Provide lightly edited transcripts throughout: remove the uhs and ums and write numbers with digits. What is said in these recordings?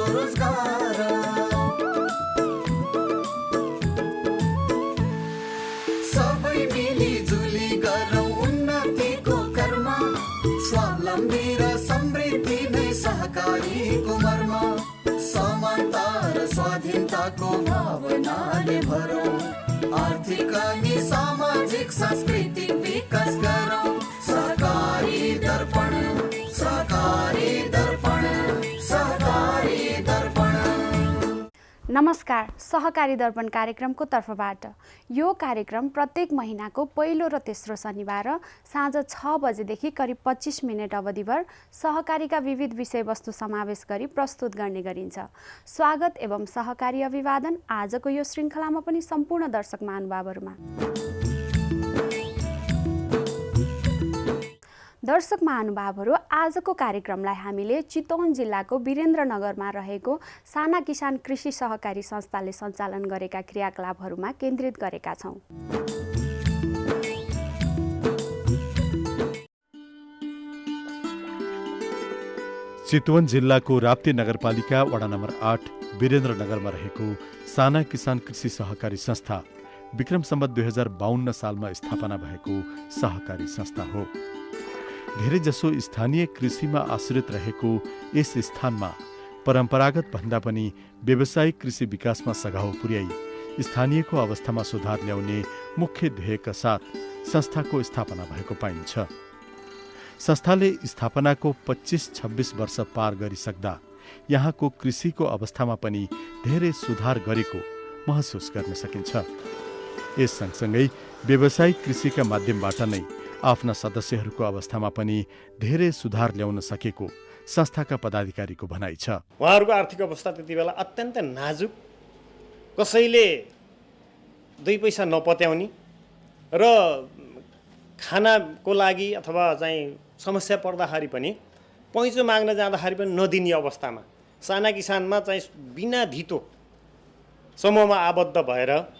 स्वरोजगार। सबै मिलिजुली गरौँ उन्नतिको कर्म, स्वावलम्बी र समृद्धि नै सहकारीको मर्म। समानता र स्वाधीनताको भावनाले भरौँ, आर्थिक अनि सामाजिक सांस्कृतिक विकास गरौँ। सहकारी दर्पण, सहकारी दर्पण, सहकारी दर्पण। नमस्कार, सहकारी दर्पण कार्यक्रमको तर्फबाट यो कार्यक्रम प्रत्येक महिनाको पहिलो र तेस्रो शनिबार साँझ 6 बजेदेखि करिब 25 मिनट अवधिभर सहकारीका विविध विषयवस्तु समावेश गरी प्रस्तुत गर्ने गरिन्छ। स्वागत एवं सहकारी अभिवादन आजको यो श्रृङ्खलामा पनि सम्पूर्ण दर्शक महानुभावहरूमा। दर्शक महानुभावहरू, आजको कार्यक्रमलाई हामीले चितवन जिल्लाको वीरेन्द्रनगरमा रहेको साना किसान कृषि सहकारी संस्थाले सञ्चालन गरेका क्रियाकलापहरूमा केन्द्रित गरेका छौँ। चितवन जिल्लाको राप्ती नगरपालिका वडा नम्बर 8 वीरेन्द्रनगरमा रहेको साना किसान कृषि सहकारी संस्था विक्रम सम्वत 2052 सालमा स्थापना भएको सहकारी संस्था हो। धेरैजसो स्थानीय कृषिमा आश्रित रहेको यस स्थानमा परम्परागत भन्दा पनि व्यावसायिक कृषि विकासमा सघाउ पुर्याई स्थानीयको अवस्थामा सुधार ल्याउने मुख्य ध्येयका साथ संस्थाको स्थापना भएको पाइन्छ। संस्थाले स्थापनाको 25-26 वर्ष पार गरिसक्दा यहाँको कृषिको अवस्थामा पनि धेरै सुधार गरेको महसुस गर्न सकिन्छ। यस सँगसँगै व्यावसायिक कृषिका माध्यमबाट नै आफ्ना सदस्यहरूको अवस्थामा पनि धेरै सुधार ल्याउन सकेको संस्थाका पदाधिकारीको भनाइ छ। उहाँहरूको आर्थिक अवस्था त्यति बेला अत्यन्त नाजुक, कसैले 2 पैसा नपत्याउने र खानाको लागि अथवा चाहिँ समस्या पर्दाखेरि पनि पैँचो माग्न जाँदाखेरि पनि नदिने अवस्थामा साना किसानमा चाहिँ बिना धितो समूहमा आबद्ध भएर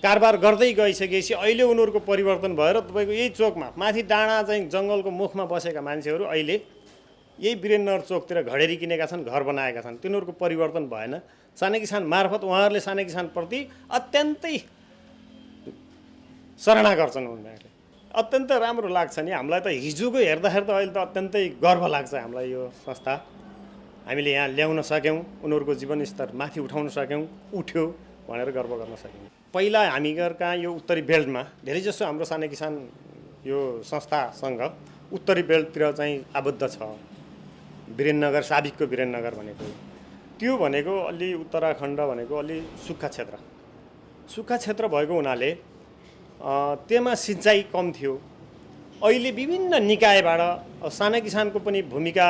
कारोबार गर्दै गइसकेपछि अहिले उनीहरूको परिवर्तन भएर तपाईँको यही चोकमा माथि डाँडा चाहिँ जङ्गलको मुखमा बसेका मान्छेहरू अहिले यही वीरेन्द्रनगर चोकतिर घडेरी किनेका छन्, घर बनाएका छन्। तिनीहरूको परिवर्तन भएन। साना किसान मार्फत उहाँहरूले साना किसानप्रति अत्यन्तै सराहना गर्छन्। उनीहरूले अत्यन्त राम्रो लाग्छ नि। हामीलाई त हिजोको हेर्दाखेरि त अहिले त अत्यन्तै गर्व लाग्छ हामीलाई। यो संस्था हामीले यहाँ ल्याउन सक्यौँ, उनीहरूको जीवनस्तर माथि उठाउन सक्यौँ, उठ्यो भनेर गर्व गर्न सक्यौँ। पहिला हामीहरूका यो उत्तरी बेल्टमा धेरैजसो हाम्रो साना किसान यो संस्थासँग उत्तरी बेल्टतिर चाहिँ आबद्ध छ। वीरेन्द्रनगर, साबिकको वीरेन्द्रनगर भनेको त्यो भनेको अलि उत्तराखण्ड भनेको अलि सुक्खा क्षेत्र, सुक्खा क्षेत्र भएको हुनाले त्यसमा सिँचाइ कम थियो। अहिले विभिन्न निकायबाट साना किसानको पनि भूमिका,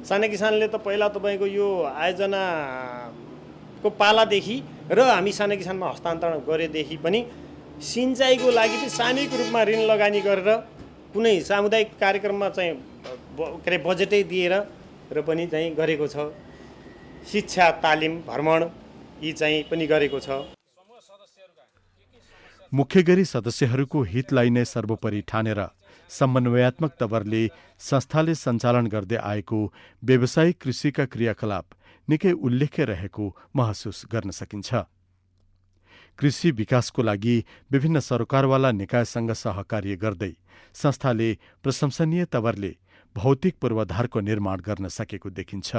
साना किसानले त पहिला तपाईँको यो आयोजनाको पालादेखि र हामी साना किसानमा हस्तान्तरण गरेदेखि पनि सिँचाइको लागि चाहिँ सामूहिक रूपमा ऋण लगानी गरेर कुनै सामुदायिक कार्यक्रममा चाहिँ के अरे बजेटै दिएर र पनि चाहिँ गरेको छ। शिक्षा, तालिम, भ्रमण यी चाहिँ पनि गरेको छ। मुख्य गरी सदस्यहरूको हितलाई नै सर्वोपरि ठानेर समन्वयात्मक तवरले संस्थाले सञ्चालन गर्दै आएको व्यावसायिक कृषिका क्रियाकलाप निकै उल्लेख्य रहेको महसुस गर्न सकिन्छ। कृषि विकासको लागि विभिन्न सरकारवाला निकायसँग सहकार्य गर्दै संस्थाले प्रशंसनीय तवरले भौतिक पूर्वाधारको निर्माण गर्न सकेको देखिन्छ,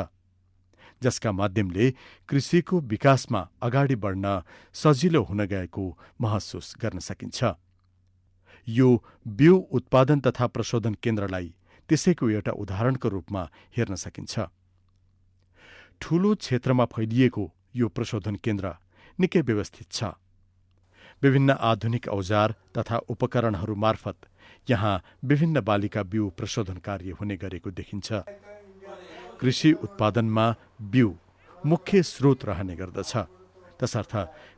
जसका माध्यमले कृषिको विकासमा अगाडि बढ्न सजिलो हुन गएको महसुस गर्न सकिन्छ। यो बिउ उत्पादन तथा प्रशोधन केन्द्रलाई त्यसैको एउटा उदाहरणको रूपमा हेर्न सकिन्छ। ठूलो क्षेत्रमा फैलिएको यो प्रशोधन केन्द्र निकै व्यवस्थित छ। विभिन्न आधुनिक औजार तथा उपकरणहरू मार्फत यहाँ विभिन्न बालीका बिउ प्रशोधन कार्य हुने गरेको देखिन्छ। कृषि उत्पादनमा बिउ मुख्य स्रोत रहने गर्दछ, तसर्थ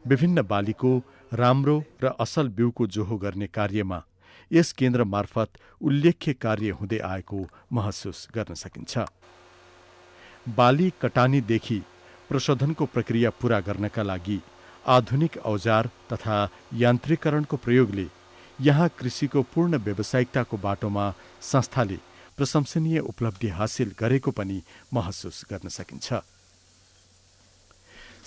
विभिन्न बालीको राम्रो र असल बिउको जोहो गर्ने कार्यमा यस केन्द्र मार्फत उल्लेख्य कार्य हुँदै आएको महसुस गर्न सकिन्छ। बाली कटानीदेखि प्रशोधनको प्रक्रिया पूरा गर्नका लागि आधुनिक औजार तथा यान्त्रिकरणको प्रयोगले यहाँ कृषिको पूर्ण व्यावसायिकताको बाटोमा संस्थाले प्रशंसनीय उपलब्धि हासिल गरेको पनि महसुस गर्न सकिन्छ।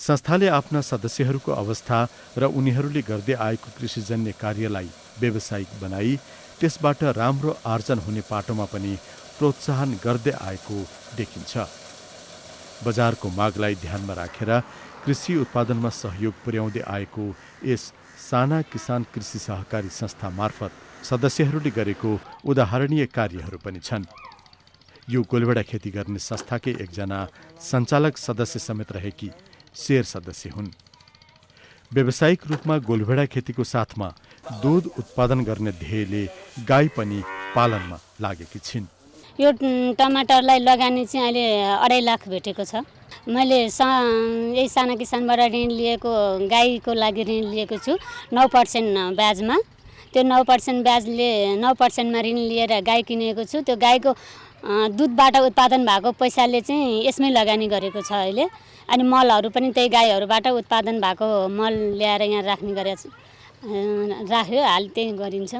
संस्थाले आफ्ना सदस्यहरूको अवस्था र उनीहरूले गर्दै आएको कृषिजन्य कार्यलाई व्यावसायिक बनाई त्यसबाट राम्रो आर्जन हुने पाटोमा पनि प्रोत्साहन गर्दै आएको देखिन्छ। बजारको मागलाई ध्यानमा राखेर कृषि उत्पादनमा सहयोग पुर्याउँदै आएको यस साना किसान कृषि सहकारी संस्था मार्फत सदस्यहरूले गरेको उदाहरणीय कार्यहरू पनि छन्। यो गोलभेडा खेती गर्ने संस्थाकै एकजना सञ्चालक सदस्य समेत रहेकी शेर सदस्य हुन्। व्यावसायिक रूपमा गोलभेडा खेतीको साथमा दूध उत्पादन गर्ने ध्येयले गाई पनि पालनमा लागेकी छिन्। यो टमाटरलाई लगानी चाहिँ अहिले 2.5 लाख भेटेको छ। मैले यही साना किसानबाट ऋण लिएको, गाईको लागि ऋण लिएको छु 9% ब्याजमा। त्यो 9% ब्याजले 9%मा ऋण लिएर गाई किनेको छु। त्यो गाईको दुधबाट उत्पादन भएको पैसाले चाहिँ यसमै लगानी गरेको छ अहिले। अनि मलहरू पनि त्यही गाईहरूबाट उत्पादन भएको मल ल्याएर यहाँ राख्ने गरेको राख्यो, हाल त्यही गरिन्छ।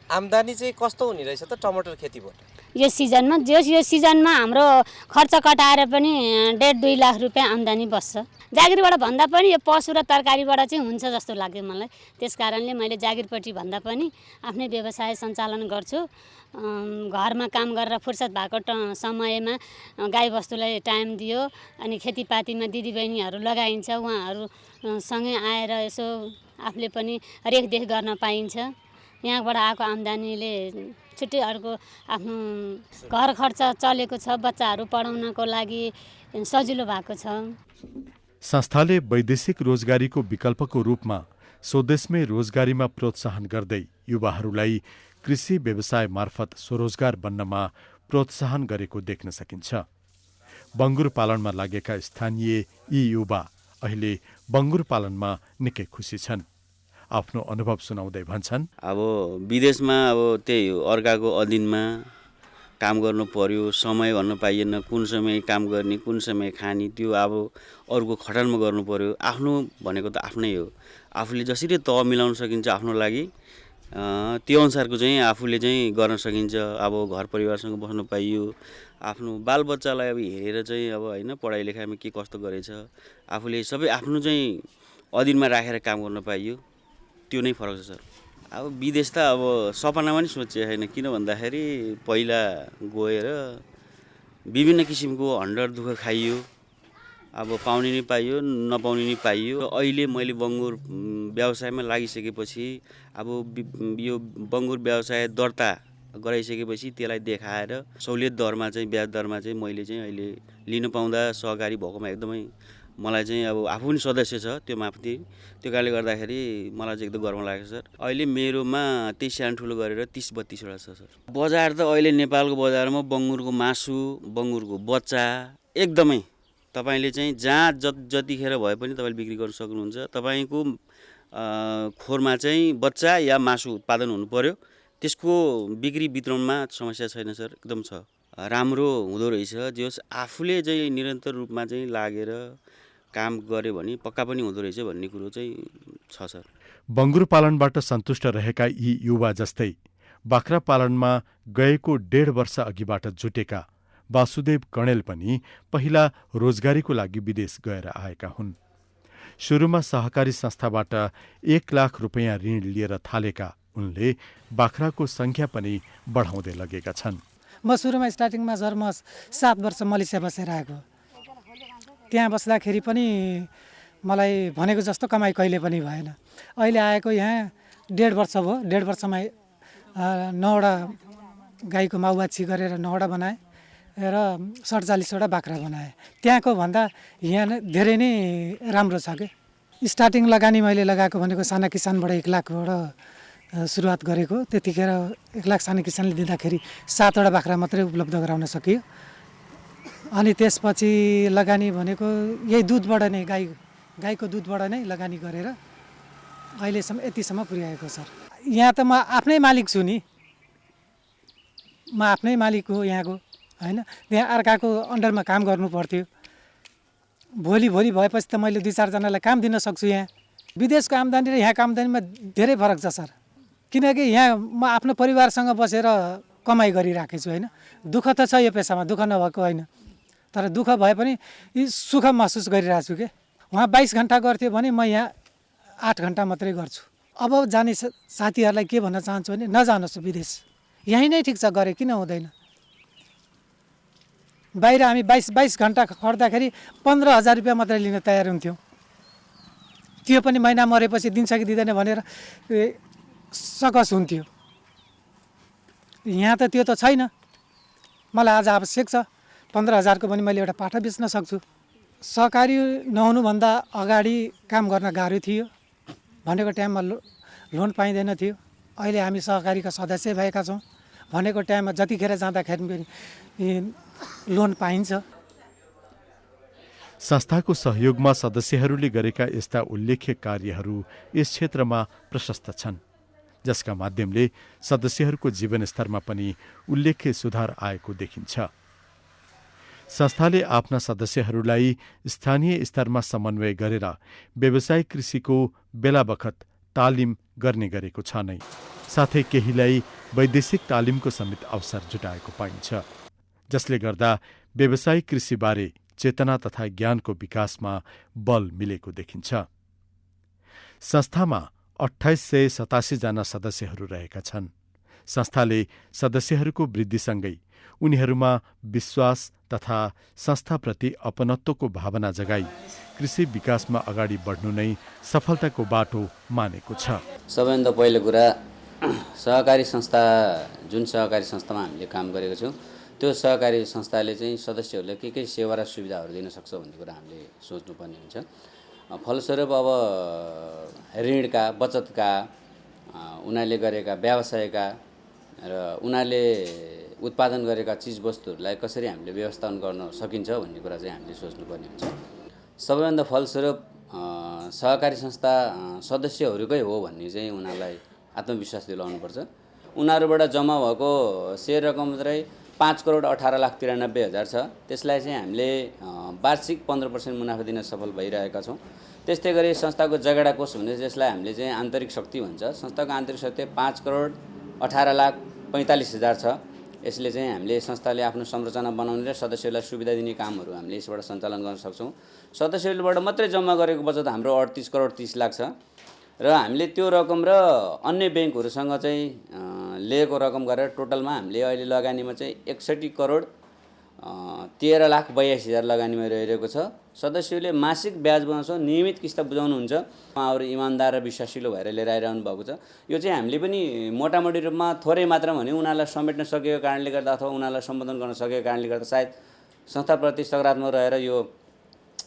आम्दानी चाहिँ कस्तो हुने रहेछ त टमाटर खेतीबाट? यो सिजनमा हाम्रो खर्च कटाएर पनि 1.5-2 लाख रुपियाँ आम्दानी बस्छ। जागिरबाट भन्दा पनि यो पशु र तरकारीबाट चाहिँ हुन्छ जस्तो लाग्यो मलाई। त्यसकारणले मैले जागिरपट्टि भन्दा पनि आफ्नै व्यवसाय सञ्चालन गर्छु। घरमा काम गरेर फुर्सद भएको समयमा गाईबस्तुलाई टाइम दियो अनि खेतीपातीमा दिदीबहिनीहरू लगाइन्छ, उहाँहरूसँगै आएर यसो आफूले पनि रेखदेख गर्न पाइन्छ। यहाँबाट आएको आम्दानीले छुट्टै अर्को आफ्नो घर खर्च चलेको छ, बच्चाहरू पढाउनको लागि सजिलो भएको छ। संस्थाले वैदेशिक रोजगारीको विकल्पको रूपमा स्वदेशमै रोजगारीमा प्रोत्साहन गर्दै युवाहरूलाई कृषि व्यवसाय मार्फत स्वरोजगार बन्नमा प्रोत्साहन गरेको देख्न सकिन्छ। बङ्गुर पालनमा लागेका स्थानीय यी युवा अहिले बङ्गुर पालनमा निकै खुसी छन्। आफ्नो अनुभव सुनाउँदै भन्छन्, अब विदेशमा अब त्यही हो, अर्काको अधीनमा काम गर्नु पर्यो, समय भन्न पाइएन, कुन समय काम गर्ने, कुन समय खाने, त्यो अब अरूको खटानमा गर्नु पर्यो। आफ्नो भनेको त आफ्नै हो, आफूले जसरी तह मिलाउन सकिन्छ आफ्नो लागि त्यो अनुसारको चाहिँ आफूले चाहिँ गर्न सकिन्छ। अब घर परिवारसँग बस्न पाइयो, आफ्नो बालबच्चालाई अब हेरेर चाहिँ अब होइन पढाइ लेखाइमा के कस्तो गरेछ आफूले सबै आफ्नो चाहिँ अधीनमा राखेर काम गर्न पाइयो, त्यो नै फरक छ सर। अब विदेश त अब सपनामा नि सोचेको छैन, किन भन्दाखेरि पहिला गएर विभिन्न किसिमको हन्डर दुःख खाइयो, अब पाउने नि पाइयो, नपाउने नि पाइयो। अहिले मैले बङ्गुर व्यवसायमा लागिसकेपछि अब यो बङ्गुर व्यवसाय दर्ता गराइसकेपछि त्यसलाई देखाएर सहुलियत दरमा चाहिँ ब्याज दरमा चाहिँ मैले चाहिँ अहिले लिन पाउँदा सहकारी भएकोमा एकदमै मलाई चाहिँ अब आफू पनि सदस्य छ त्यो माथि, त्यो कारणले गर्दाखेरि मलाई चाहिँ एकदम गर्व लागेको सर। अहिले मेरोमा त्यही सानो ठुलो गरेर 30-32 वटा छ सर। बजार त अहिले नेपालको बजारमा बङ्गुरको मासु, बङ्गुरको बच्चा एकदमै तपाईँले चाहिँ जहाँ जतिखेर भए पनि तपाईँले बिक्री गर्न सक्नुहुन्छ। तपाईँको खोरमा चाहिँ बच्चा या मासु उत्पादन हुनु पर्यो, त्यसको बिक्री वितरणमा समस्या छैन सर, एकदम छ, राम्रो हुँदो रहेछ। जे होस् आफूले चाहिँ निरन्तर रूपमा चाहिँ लागेर काम गऱ्यो भने पक्का पनि हुँदो रहेछ भन्ने कुरो चाहिँ छ सर। बङ्गुर पालनबाट सन्तुष्ट रहेका यी युवा जस्तै बाख्रा पालनमा गएको 1.5 वर्ष अघिबाट जुटेका वासुदेव कणेल पनि पहिला रोजगारीको लागि विदेश गएर आएका हुन्। सुरुमा सहकारी संस्थाबाट 1 लाख रुपियाँ ऋण लिएर थालेका उनले बाख्राको संख्या पनि बढाउँदै लगेका छन्। म सुरुमा स्टार्टिङमा सर म 7 वर्ष मलेसिया बसेर आएको। त्यहाँ बस्दाखेरि पनि मलाई भनेको जस्तो कमाइ कहिले पनि भएन। अहिले आएको यहाँ 1.5 वर्ष भयो। 1.5 वर्षमा 9वटा गाईको माउबाछी गरेर 9वटा बनाएँ र 47वटा बाख्रा बनाएँ। त्यहाँको भन्दा यहाँ धेरै नै राम्रो छ कि। स्टार्टिङ लगानी मैले लगाएको भनेको साना किसानबाट 1 लाखबाट सुरुवात गरेको। त्यतिखेर 1 लाख साना किसानले दिँदाखेरि 7वटा बाख्रा मात्रै उपलब्ध गराउन सकियो। अनि त्यसपछि लगानी भनेको यही दुधबाट नै गाईको दुधबाट नै लगानी गरेर अहिलेसम्म यतिसम्म पुर्याएको सर। यहाँ त म आफ्नै मालिक छु नि, म आफ्नै मालिक हो यहाँको, होइन। त्यहाँ अर्काको अन्डरमा काम गर्नु पर्थ्यो। भोलि भएपछि त मैले 2-4 जनालाई काम दिन सक्छु। यहाँ विदेशको आम्दानी र यहाँको आम्दानीमा धेरै फरक छ सर। किनकि यहाँ म आफ्नो परिवारसँग बसेर कमाइ गरिराखेको छु, होइन। दुःख त छ यो पेसामा, दुःख नभएको होइन, तर दुःख भए पनि सुख महसुस गरिरहेको छु कि। उहाँ 22 घन्टा गर्थ्यो भने म यहाँ 8 घन्टा मात्रै गर्छु। अब जाने साथीहरूलाई के भन्न चाहन्छु भने नजानुहोस् विदेश, यहीँ नै ठिक छ, गरे किन हुँदैन। बाहिर हामी 22 घन्टा खट्दाखेरि 15,000 रुपियाँ मात्रै लिन तयार हुन्थ्यौँ। त्यो पनि महिना मरेपछि दिन्छ कि दिँदैन भनेर सकस हुन्थ्यो। यहाँ त त्यो त छैन। मलाई आज आवश्यक छ 15,000को पनि मैले एउटा पाठा बेच्न सक्छु। सहकारी नहुनुभन्दा अगाडि काम गर्न गाह्रो थियो, भनेको टाइममा लोन पाइँदैन थियो। अहिले हामी सहकारीका सदस्य भएका छौँ, भनेको टाइममा जतिखेर जाँदाखेरि पनि लोन पाइन्छ। संस्थाको सहयोगमा सदस्यहरूले गरेका यस्ता उल्लेख्य कार्यहरू यस क्षेत्रमा प्रशस्त छन्, जसका माध्यमले सदस्यहरूको जीवनस्तरमा पनि उल्लेख्य सुधार आएको देखिन्छ। संस्थाले आफ्ना सदस्यहरूलाई स्थानीय स्तरमा समन्वय गरेर व्यावसायिक कृषिको बेलाबखत तालिम गर्ने गरेको छ नै, साथै केहीलाई वैदेशिक तालिमको समेत अवसर जुटाएको पाइन्छ, जसले गर्दा व्यावसायिक कृषिबारे चेतना तथा ज्ञानको विकासमा बल मिलेको देखिन्छ। संस्थामा 2887 जना सदस्यहरू रहेका छन्। संस्थाले सदस्यहरूको वृद्धिसँगै उनीहरूमा विश्वास तथा संस्थाप्रति अपनत्वको भावना जगाई कृषि विकासमा अगाडि बढ्नु नै सफलताको बाटो मानेको छ। सबैभन्दा पहिलो कुरा सहकारी संस्था, जुन सहकारी संस्थामा हामीले काम गरेको छौँ त्यो सहकारी संस्थाले चाहिँ सदस्यहरूलाई के सेवा र सुविधाहरू दिन सक्छ भन्ने कुरा हामीले सोच्नुपर्ने हुन्छ। फलस्वरूप अब ऋणका, बचतका, उनीहरूले गरेका व्यवसायका र उनीहरूले उत्पादन गरेका चिजवस्तुहरूलाई कसरी हामीले व्यवस्थापन गर्न सकिन्छ भन्ने कुरा चाहिँ हामीले सोच्नुपर्ने हुन्छ। सबैभन्दा फलस्वरूप सहकारी संस्था सदस्यहरूकै हो भन्ने चाहिँ उनीहरूलाई आत्मविश्वास दिलाउनुपर्छ। उनीहरूबाट जम्मा भएको सेयर रकम मात्रै 5,18,93,000 छ। त्यसलाई चाहिँ हामीले वार्षिक 15% मुनाफा दिन सफल भइरहेका छौँ। त्यस्तै गरी संस्थाको जगेडा कोष भन्ने जसलाई हामीले चाहिँ आन्तरिक शक्ति भन्छ, संस्थाको आन्तरिक शक्ति 5,18,45,000 छ। यसले चाहिँ हामीले संस्थाले आफ्नो संरचना बनाउने र सदस्यहरूलाई सुविधा दिने कामहरू हामीले यसबाट सञ्चालन गर्न सक्छौँ। सदस्यहरूबाट मात्रै जम्मा गरेको बचत हाम्रो 38,30,00,000 छ र हामीले त्यो रकम र अन्य ब्याङ्कहरूसँग चाहिँ लिएको रकम गरेर टोटलमा हामीले अहिले लगानीमा चाहिँ 61,13,82,000 लगानीमा रहिरहेको छ। सदस्यले मासिक ब्याज बनाउँछौँ, नियमित किस्ता बुझाउनुहुन्छ, उहाँहरू इमान्दार र विश्वासिलो भएर लिएर आइरहनु भएको छ। यो चाहिँ हामीले पनि मोटामोटी रूपमा थोरै मात्रामा भने उनीहरूलाई समेट्न सकेको कारणले गर्दा अथवा उनीहरूलाई सम्बोधन गर्न सकेको कारणले गर्दा सायद संस्थाप्रति सकारात्मक रहेर यो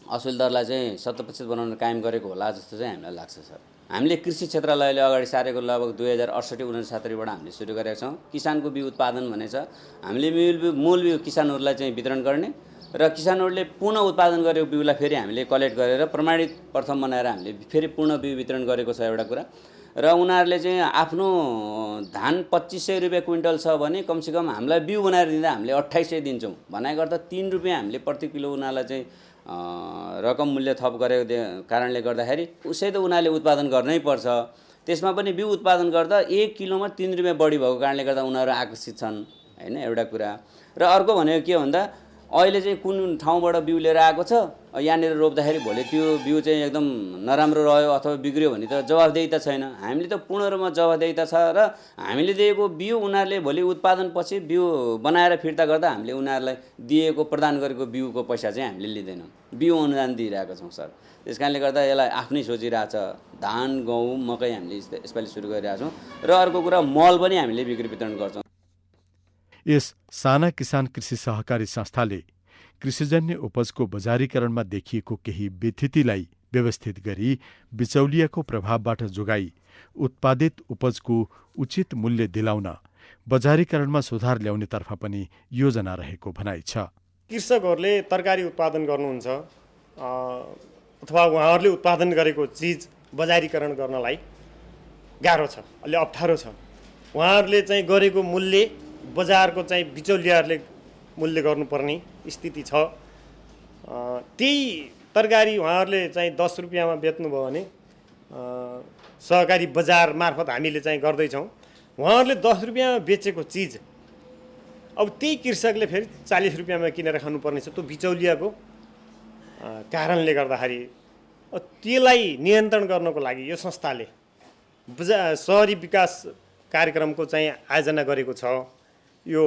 असुल दरलाई चाहिँ 70% बनाउन कायम गरेको होला जस्तो चाहिँ हामीलाई लाग्छ सर। हामीले कृषि क्षेत्रलाई अहिले अगाडि सारेको लगभग 2068-69बाट हामीले सुरु गरेका छौँ। किसानको बिउ उत्पादन भनेछ, हामीले मूल बिउ किसानहरूलाई चाहिँ वितरण गर्ने र किसानहरूले पुनः उत्पादन गरेको बिउलाई फेरि हामीले कलेक्ट गरेर प्रमाणित प्रथम बनाएर हामीले फेरि पूर्ण बिउ वितरण गरेको छ एउटा कुरा। र उनीहरूले चाहिँ आफ्नो धान 2500 रुपियाँ क्विन्टल छ भने कमसेकम हामीलाई बिउ बनाएर दिँदा हामीले 2800 दिन्छौँ। भनाइ गर्दा 3 रुपियाँ हामीले प्रति किलो उनीहरूलाई चाहिँ रकम मूल्य थप गरेको कारणले गर्दाखेरि उसै त उनीहरूले उत्पादन गर्नै पर्छ। त्यसमा पनि बिउ उत्पादन गर्दा 1 किलोमा 3 रुपियाँ बढी भएको कारणले गर्दा उनीहरू आकर्षित छन् हैन, एउटा कुरा। र अर्को भनेको के भन्दा अहिले चाहिँ कुन ठाउँबाट बिउ लिएर आएको छ, यहाँनिर रोप्दाखेरि भोलि त्यो बिउ चाहिँ एकदम नराम्रो रह्यो अथवा बिग्रियो भने त जवाफदेही छैन। हामीले त पूर्ण रूपमा जवाफदेही छ र हामीले दिएको बिउ उनीहरूले भोलि उत्पादनपछि बिउ बनाएर फिर्ता गर्दा हामीले उनीहरूलाई दिएको प्रदान गरेको बिउको पैसा चाहिँ हामीले लिँदैनौँ, बिउ अनुदान दिइरहेका छौँ सर। त्यस कारणले गर्दा यसलाई आफ्नै सोचिरहेछ। धान, गहुँ, मकै हामीले यसपालि सुरु गरिरहेका छौँ र अर्को कुरा मल पनि हामीले बिक्री वितरण गर्छौँ। यस साना किसान कृषि सहकारी संस्थाले कृषिजन्य उपजको बजारीकरणमा देखिएको केही विथितिलाई व्यवस्थित गरी बिचौलियाको प्रभावबाट जोगाई उत्पादित उपजको उचित मूल्य दिलाउन बजारीकरणमा सुधार ल्याउनेतर्फ पनि योजना रहेको भनाइ छ। कृषकहरूले तरकारी उत्पादन गर्नुहुन्छ अथवा उहाँहरूले उत्पादन गरेको चिज बजारीकरण गर्नलाई गाह्रो छ, अलि अप्ठ्यारो छ। उहाँहरूले चाहिँ गरेको मूल्य बजारको चाहिँ बिचौलियाहरूले मूल्य गर्नुपर्ने स्थिति छ। त्यही तरकारी उहाँहरूले चाहिँ 10 रुपियाँमा बेच्नुभयो भने सहकारी बजार मार्फत हामीले चाहिँ गर्दैछौँ। उहाँहरूले 10 रुपियाँमा बेचेको चिज अब त्यही कृषकले फेरि 40 रुपियाँमा किनेर खानुपर्ने छ। त्यो बिचौलियाको कारणले गर्दाखेरि त्यसलाई नियन्त्रण गर्नको लागि यो संस्थाले सहरी विकास कार्यक्रमको चाहिँ आयोजना गरेको छ। यो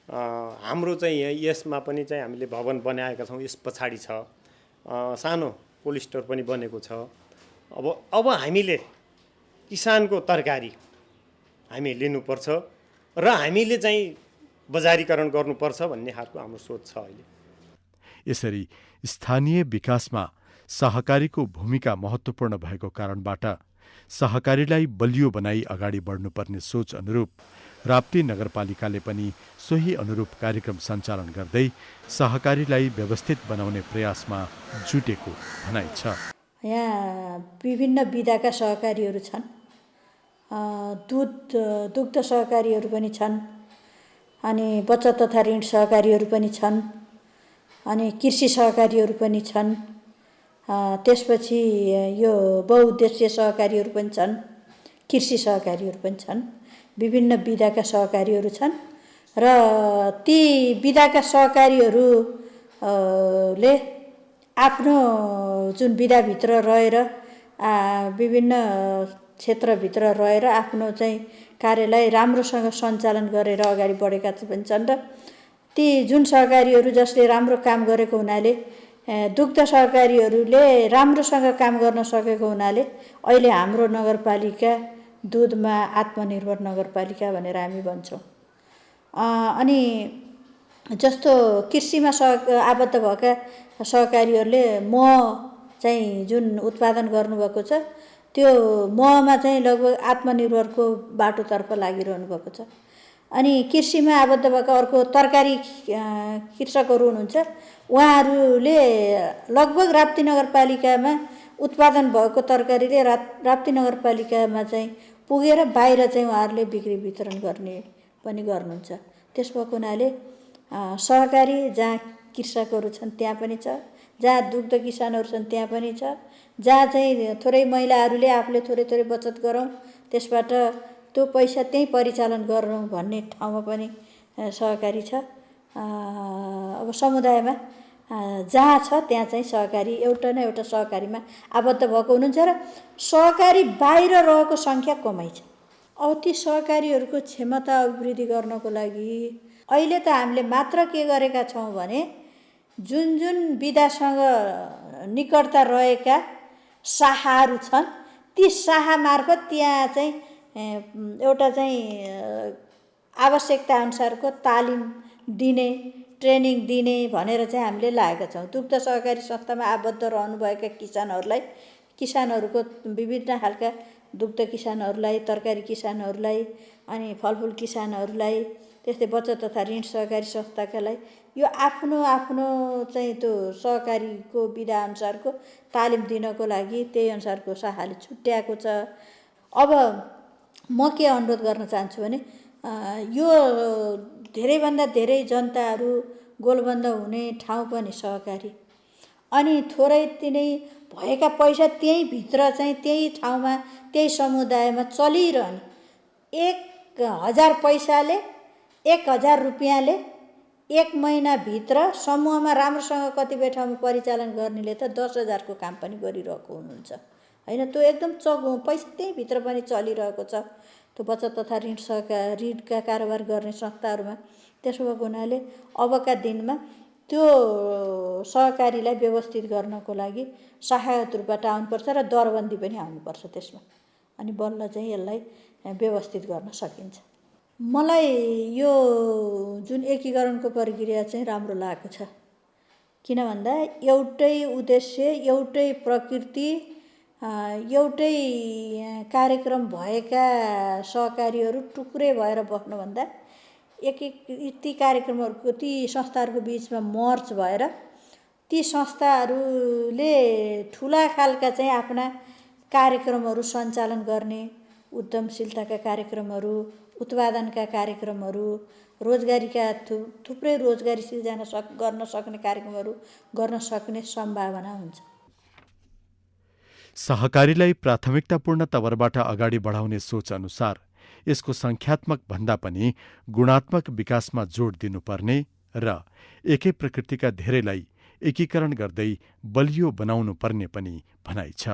हाम्रो चाहिँ यसमा पनि चाहिँ हामीले भवन बनाएका छौँ, यस पछाडि छ सानो कोल्ड स्टोर पनि बनेको छ। अब हामीले किसानको तरकारी हामी लिनुपर्छ र हामीले चाहिँ बजारीकरण गर्नुपर्छ भन्ने खालको हाम्रो सोच छ अहिले। यसरी स्थानीय विकासमा सहकारीको भूमिका महत्त्वपूर्ण भएको कारणबाट सहकारीलाई बलियो बनाई अगाडि बढ्नुपर्ने सोच अनुरूप राप्ती नगरपालिकाले पनि सोही अनुरूप कार्यक्रम सञ्चालन गर्दै सहकारीलाई व्यवस्थित बनाउने प्रयासमा जुटेको भनाइ छ। यहाँ विभिन्न विधाका सहकारीहरू छन्। दुग्ध सहकारीहरू पनि छन्, अनि बचत तथा ऋण सहकारीहरू पनि छन्, अनि कृषि सहकारीहरू पनि छन्। त्यसपछि यो बहुउद्देश्य सहकारीहरू पनि छन्, कृषि सहकारीहरू पनि छन्। विभिन्न विधाका सहकारीहरू छन् र ती विधाका सहकारीहरूले आफ्नो जुन विधाभित्र रहेर विभिन्न क्षेत्रभित्र रहेर आफ्नो चाहिँ कार्यलाई राम्रोसँग सञ्चालन गरेर अगाडि बढेका पनि छन्। र ती जुन सहकारीहरू जसले राम्रो काम गरेको हुनाले दुग्ध सहकारीहरूले राम्रोसँग काम गर्न सकेको हुनाले अहिले हाम्रो नगरपालिका दुधमा आत्मनिर्भर नगरपालिका भनेर हामी भन्छौँ। अनि जस्तो कृषिमा आबद्ध भएका सहकारीहरूले मह चाहिँ जुन उत्पादन गर्नुभएको छ त्यो महमा चाहिँ लगभग आत्मनिर्भरको बाटोतर्फ लागिरहनु भएको छ। अनि कृषिमा आबद्ध भएका अर्को तरकारी कृषकहरू हुनुहुन्छ, उहाँहरूले लगभग राप्ती नगरपालिकामा उत्पादन भएको तरकारीले राप्ती नगरपालिकामा चाहिँ पुगेर बाहिर चाहिँ उहाँहरूले बिक्री वितरण गर्ने पनि गर्नुहुन्छ। त्यस भएको हुनाले सहकारी जहाँ कृषकहरू छन् त्यहाँ पनि छ, जहाँ दुग्ध किसानहरू छन् त्यहाँ पनि छ, जहाँ चाहिँ थोरै महिलाहरूले आफूले थोरै थोरै बचत गरौँ त्यसबाट त्यो पैसा त्यहीँ परिचालन गरौँ भन्ने ठाउँमा पनि सहकारी छ। अब समुदायमा जहाँ छ त्यहाँ चाहिँ सहकारी एउटा न एउटा सहकारीमा आबद्ध भएको हुनुहुन्छ र सहकारी बाहिर रहेको सङ्ख्या कमै छ। अब ती सहकारीहरूको क्षमता अभिवृद्धि गर्नको लागि अहिले त हामीले मात्र के गरेका छौँ भने जुन जुन विधासँग निकटता रहेका शाखाहरू छन् ती शाखा मार्फत त्यहाँ चाहिँ एउटा चाहिँ आवश्यकता अनुसारको तालिम दिने, ट्रेनिङ दिने भनेर चाहिँ हामीले लागेका छौँ। दुग्ध सहकारी संस्थामा आबद्ध रहनुभएका किसानहरूको विभिन्न खालका दुग्ध किसानहरूलाई, तरकारी किसानहरूलाई, अनि फलफुल किसानहरूलाई, त्यस्तै बचत तथा ऋण सहकारी संस्थाकालाई यो आफ्नो आफ्नो चाहिँ त्यो सहकारीको विधा अनुसारको तालिम दिनको लागि त्यही अनुसारको शाखाले छुट्याएको छ। अब म के अनुरोध गर्न चाहन्छु भने यो धेरैभन्दा धेरै जनताहरू गोलबन्द हुने ठाउँ पनि सहकारी, अनि थोरै तिनै भएका पैसा त्यही भित्र चाहिँ त्यही ठाउँमा त्यही समुदायमा चलिरहने 1000 पैसाले 1000 रुपियाँले 1 महिनाभित्र समूहमा राम्रोसँग कतिपय ठाउँमा परिचालन गर्नेले त 10,000 को काम पनि गरिरहेको हुनुहुन्छ होइन। त्यो एकदम पैसा त्यही भित्र पनि चलिरहेको छ त्यो बचत तथा ऋणका कारोबार गर्ने संस्थाहरूमा। त्यसो भएको हुनाले अबका दिनमा त्यो सहकारीलाई व्यवस्थित गर्नको लागि सहायता रूपबाट आउनुपर्छ र दरबन्दी पनि आउनुपर्छ त्यसमा, अनि बल्ल चाहिँ यसलाई व्यवस्थित गर्न सकिन्छ। मलाई यो जुन एकीकरणको प्रक्रिया चाहिँ राम्रो लागेको छ, किन भन्दा एउटै उद्देश्य, एउटै प्रकृति, एउटै कार्यक्रम भएका सहकारीहरू टुक्रे भएर बस्नुभन्दा ती कार्यक्रमहरूको ती संस्थाहरूको बिचमा मर्च भएर ती संस्थाहरूले ठुला खालका चाहिँ आफ्ना कार्यक्रमहरू सञ्चालन गर्ने, उद्यमशीलताका कार्यक्रमहरू, उत्पादनका कार्यक्रमहरू, रोजगारीका थुप्रै रोजगारी सिर्जना गर्न सक्ने कार्यक्रमहरू गर्न सक्ने सम्भावना हुन्छ। सहकारीलाई प्राथमिकतापूर्ण तवरबाट अगाडि बढाउने सोच अनुसार यसको सङ्ख्यात्मक भन्दा पनि गुणात्मक विकासमा जोड दिनुपर्ने र एकै प्रकृतिका धेरैलाई एकीकरण गर्दै बलियो बनाउनु पर्ने पनि भनाइ छ।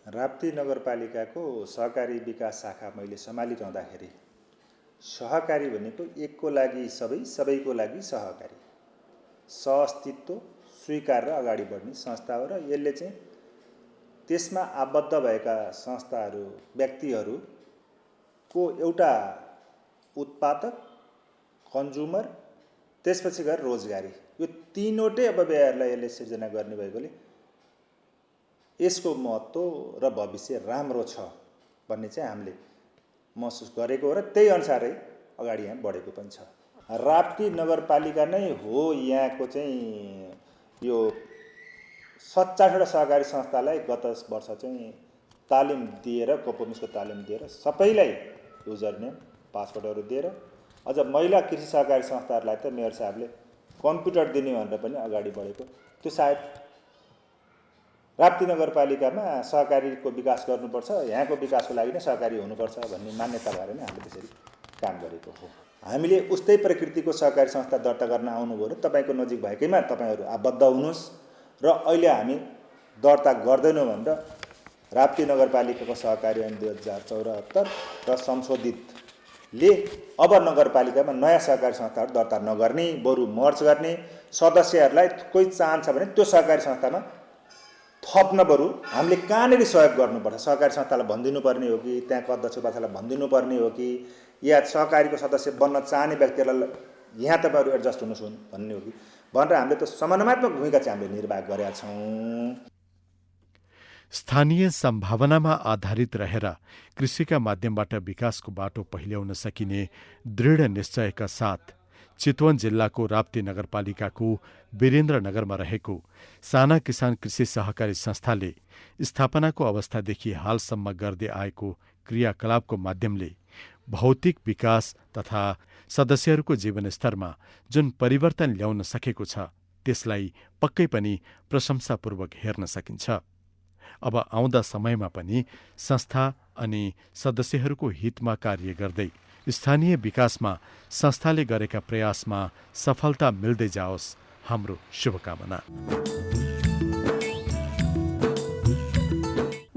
राप्ती नगरपालिकाको सहकारी विकास शाखा मैले सम्हालिरहँदाखेरि सहकारी भनेको एकको लागि सबै, सबैको लागि सहकारी, सहअस्तित्व स्वीकार र अगाडि बढ्ने संस्था हो र यसले चाहिँ त्यसमा आबद्ध भएका संस्थाहरू, व्यक्तिहरूको एउटा उत्पादक, कन्ज्युमर, त्यसपछि गएर रोजगारी, यो तीनवटै अपव्ययहरूलाई यसले सिर्जना गर्ने भएकोले यसको महत्त्व र भविष्य राम्रो छ भन्ने चाहिँ हामीले महसुस गरेको हो र त्यही अनुसारै अगाडि यहाँ बढेको पनि छ। राप्ती नगरपालिका नै हो यहाँको चाहिँ यो 57वटा सहकारी संस्थालाई गत वर्ष चाहिँ तालिम दिएर, कम्पोमिसको तालिम दिएर सबैलाई युजर नेम, पासवर्डहरू दिएर अझ महिला कृषि सहकारी संस्थाहरूलाई त मेयर साहबले कम्प्युटर दिने भनेर पनि अगाडि बढेको। त्यो सायद राप्ती नगरपालिकामा सहकारीको विकास गर्नुपर्छ, यहाँको विकासको लागि नै सहकारी हुनुपर्छ भन्ने मान्यता भएर नै हामीले त्यसरी काम गरेको हो। हामीले उस्तै प्रकृतिको सहकारी संस्था दर्ता गर्न आउनुभयो र तपाईँको नजिक भएकैमा तपाईँहरू आबद्ध हुनुहोस् र अहिले हामी दर्ता गर्दैनौँ भनेर राप्ती नगरपालिकाको सहकारी ऐन 2074 र संशोधितले अब नगरपालिकामा नयाँ सहकारी संस्थाहरू दर्ता नगर्ने, बरु मर्ज गर्ने, सदस्यहरूलाई कोही चाहन्छ भने त्यो सहकारी संस्थामा थप्न बरु हामीले कहाँनिर सहयोग गर्नुपर्छ, सहकारी संस्थालाई भनिदिनु पर्ने हो कि त्यहाँको अध्यक्ष उपाध्यक्षलाई भनिदिनु पर्ने हो कि या सहकारीको सदस्य बन्न चाहने व्यक्तिहरूलाई यहाँ तपाईँहरू एडजस्ट हुनुहोस् भन्ने हो कि भनेर हामीले त्यो समन्वयात्मक भूमिका चाहिँ हामीले निर्वाह गरेका छौँ। स्थानीय सम्भावनामा आधारित रहेर कृषिका माध्यमबाट विकासको बाटो पहिल्याउन सकिने दृढ निश्चयका साथ चितवन जिल्लाको राप्ती नगरपालिकाको वीरेन्द्रनगरमा रहेको साना किसान कृषि सहकारी संस्थाले स्थापनाको अवस्थादेखि हालसम्म गर्दै आएको क्रियाकलापको माध्यमले भौतिक विकास तथा सदस्यहरूको जीवनस्तरमा जुन परिवर्तन ल्याउन सकेको छ त्यसलाई पक्कै पनि प्रशंसापूर्वक हेर्न सकिन्छ। अब आउँदा समयमा पनि संस्था अनि सदस्यहरूको हितमा कार्य गर्दै स्थानीय विकासमा संस्थाले गरेका प्रयासमा सफलता मिल्दै जाओस् हाम्रो शुभकामना।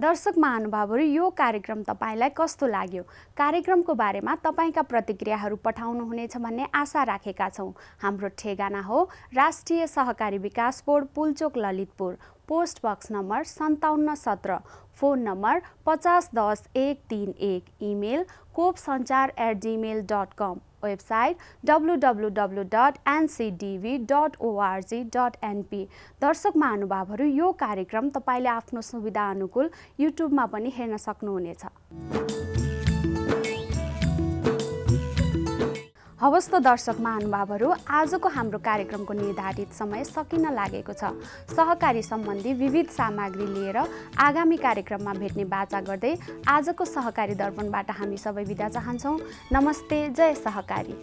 दर्शक महानुभावहरू, यो कार्यक्रम तपाईलाई कस्तो लाग्यो? कार्यक्रमको बारेमा तपाईका प्रतिक्रियाहरू पठाउनुहुनेछ भन्ने आशा राखेका छौँ। हाम्रो ठेगाना हो राष्ट्रिय सहकारी विकास board, Pulchowk, Lalitpur, post box number 5717, phone number 5010-131, email kopsanchar@gmail.com, website www.ncdv.org.np। दर्शक महानुभावहरू, यो कार्यक्रम तपाईँले आफ्नो सुविधा अनुकूल युट्युबमा पनि हेर्न सक्नुहुनेछ। हवस् त दर्शक महानुभावहरू, आजको हाम्रो कार्यक्रमको निर्धारित समय सकिन लागेको छ। सहकारी सम्बन्धी विविध सामग्री लिएर आगामी कार्यक्रममा भेट्ने बाचा गर्दै आजको सहकारी दर्पणबाट हामी सबै बिदा चाहन्छौँ। नमस्ते, जय सहकारी।